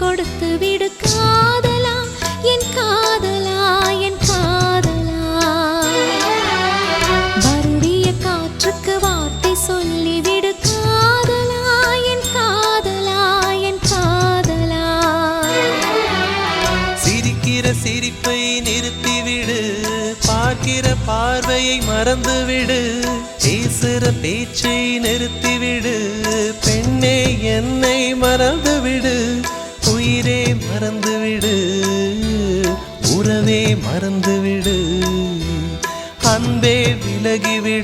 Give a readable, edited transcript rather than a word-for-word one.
கொடுத்து விடு காதலா, என் காதலா, என் காதலா. வருடிய காற்றுக்கு வார்த்தை சொல்லிவிடு காதலா, என் காதலா, என் காதலா. சிரிக்கிற சிரிப்பை நிறுத்திவிடு, பார்க்கிற பார்வையை மறந்துவிடு, பேசுற பேச்சை நிறுத்திவிடு, பெண்ணே என்னை மறந்துவிடு, உயிரே மறந்துவிடு, உறவே மறந்துவிடு, அன்பே விலகிவிடு.